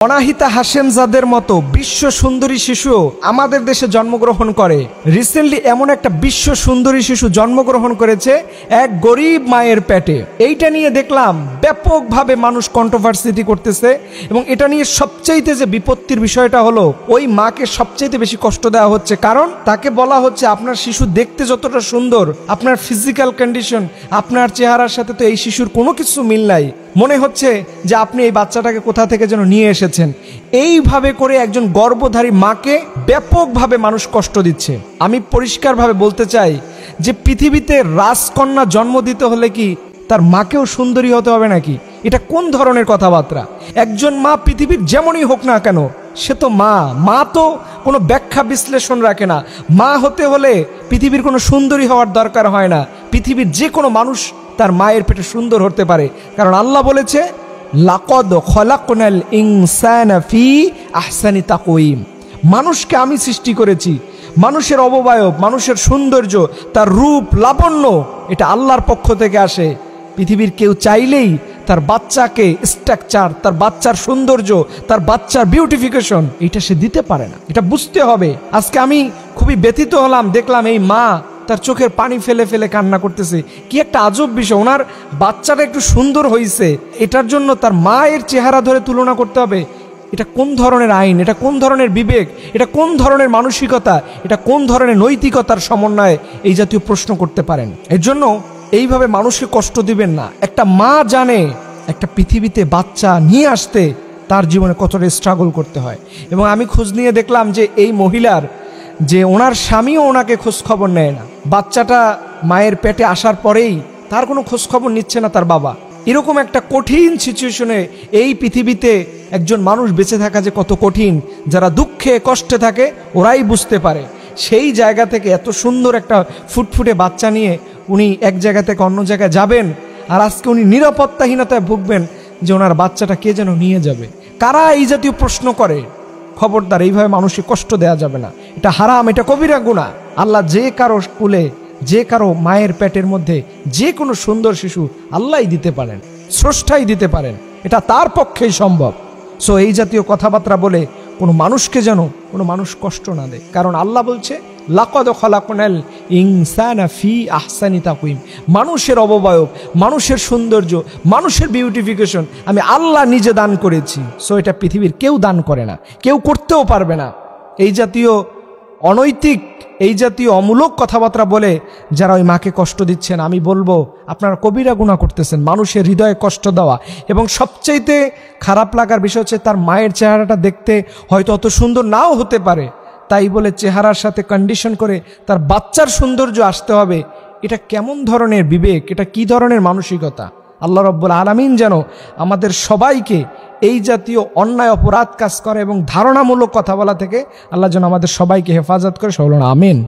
Anahita হাশেমজাদের মতো বিশ্ব সুন্দরী শিশু আমাদের দেশে জন্মগ্রহণ করে। রিসেন্টলি এমন একটা বিশ্ব সুন্দরী শিশু জন্মগ্রহণ করেছে এক গরিব মায়ের পেটে। এইটা নিয়ে দেখলাম ব্যাপকভাবে মানুষ কন্ট্রোভার্সিটি করতেছে, এবং এটা নিয়ে সবচাইতে যে বিপত্তির বিষয়টা হলো ওই মাকে সবচাইতে বেশি কষ্ট দেওয়া হচ্ছে। কারণ তাকে বলা হচ্ছে আপনার শিশু দেখতে যতটা সুন্দর, আপনার ফিজিক্যাল কন্ডিশন, আপনার চেহারার সাথে তো এই শিশুর কোনো কিছু মিল নাই, মনে হচ্ছে যে আপনি এই বাচ্চাটাকে কোথা থেকে যেন নিয়ে এসেছেন। এইভাবে করে একজন গর্ভধারী মাকে ব্যাপকভাবে মানুষ কষ্ট দিচ্ছে। আমি পরিষ্কারভাবে বলতে চাই যে পৃথিবীতে রাজকন্যা জন্ম দিতে হলে কি তার মাকেও সুন্দরী হতে হবে নাকি? এটা কোন ধরনের কথাবার্তা? একজন মা পৃথিবীর যেমনই হোক না কেন, সে তো মা। মা তো কোনো ব্যাখ্যা বিশ্লেষণ রাখে না। মা হতে হলে পৃথিবীর কোনো সুন্দরী হওয়ার দরকার হয় না। পৃথিবীর যে কোনো মানুষ তার মায়ের পেটে সুন্দর হতে পারে, কারণ আল্লাহ বলেছে লাকদ খলাকনাল ইনসানা ফি আহসানি তাকওয়িম। মানুষকে আমি সৃষ্টি করেছি। মানুষের অবয়ব, মানুষের সৌন্দর্য, তার রূপ লাবণ্য, এটা আল্লাহর পক্ষ থেকে আসে। পৃথিবীর কেউ চাইলেই তার বাচ্চাকে স্ট্রাকচার, তার বাচ্চার সৌন্দর্য, তার বাচ্চার বিউটিফিকেশন এটা সে দিতে পারে না। এটা বুঝতে হবে। আজকে আমি খুবই ব্যথিত হলাম, দেখলাম এই মা তার চোখের পানি ফেলে ফেলে কান্না করতেছে। কি একটা আজব বিষয়! ওনার বাচ্চাটা একটু সুন্দর হয়েছে, এটার জন্য তার মায়ের চেহারা ধরে তুলনা করতে হবে? এটা কোন ধরনের আইন? এটা কোন ধরনের বিবেক? এটা কোন ধরনের মানসিকতা? এটা কোন ধরনের নৈতিকতার সমন্বয়ে এই জাতীয় প্রশ্ন করতে পারেন? এর জন্য এইভাবে মানুষকে কষ্ট দিবেন না। একটা মা জানে একটা পৃথিবীতে বাচ্চা নিয়ে আসতে তার জীবনে কতটা স্ট্রাগল করতে হয়। এবং আমি খোঁজ নিয়ে দেখলাম যে এই মহিলার যে ওনার স্বামীও ওনাকে খোঁজখবর নেয় না। বাচ্চাটা মায়ের পেটে আসার পরেই তার কোনো খোঁজখবর নিচ্ছে না তার বাবা। এরকম একটা কঠিন সিচুয়েশনে এই পৃথিবীতে একজন মানুষ বেঁচে থাকা যে কত কঠিন, যারা দুঃখে কষ্টে থাকে ওরাই বুঝতে পারে। সেই জায়গা থেকে এত সুন্দর একটা ফুটফুটে বাচ্চা নিয়ে উনি এক জায়গা থেকে অন্য জায়গায় যাবেন, আর আজকে উনি নিরাপত্তাহীনতায় ভুগবেন যে ওনার বাচ্চাটা কে যেন নিয়ে যাবে। কারা এই জাতীয় প্রশ্ন করে? খবরদার, এইভাবে মানুষকে কষ্ট দেওয়া যাবে না। এটা হারাম, এটা কবিরা গুনাহ। আল্লাহ যে কারো কুলে, যে কারো মায়ের পেটের মধ্যে যে কোনো সুন্দর শিশু আল্লাহই দিতে পারেন, স্রষ্টাই দিতে পারেন, এটা তার পক্ষেই সম্ভব। সো এই জাতীয় কথাবার্তা বলে কোনো মানুষকে যেন কোনো মানুষ কষ্ট না দেয়। কারণ আল্লাহ বলছে লাকদ খলাকনাল ইনসানা ফি আহসানি তাকওয়িম। মানুষের অবয়ব, মানুষের সৌন্দর্য, মানুষের বিউটিফিকেশন আমি আল্লাহ নিজে দান করেছি। সো এটা পৃথিবীর কেউ দান করে না, কেউ করতেও পারবে না। এই জাতীয় অনৈতিক, এই জাতীয় অমূলক কথাবার্তা বলে যারা ওই মাকে কষ্ট দিচ্ছেন, আমি বলবো আপনারা কবিরা গুনাহ করতেছেন। মানুষের হৃদয়ে কষ্ট দেওয়া, এবং সবচাইতে খারাপ লাগার বিষয় হচ্ছে তার মায়ের চেহারাটা দেখতে হয়তো অত সুন্দর নাও হতে পারে, তাই বলে চেহারার সাথে কন্ডিশন করে তার বাচ্চার সৌন্দর্য আসতে হবে। এটা কেমন ধরনের বিবেক? এটা কি ধরনের মানসিকতা? আল্লাহ রাব্বুল আলামিন যেন আমাদের সবাইকে এই জাতীয় অন্যায় অপরাধ কাজ করে এবং ধারণামূলক কথা বলা থেকে আল্লাহ যেন আমাদের সবাইকে হেফাজত করে। সকলে আমিন।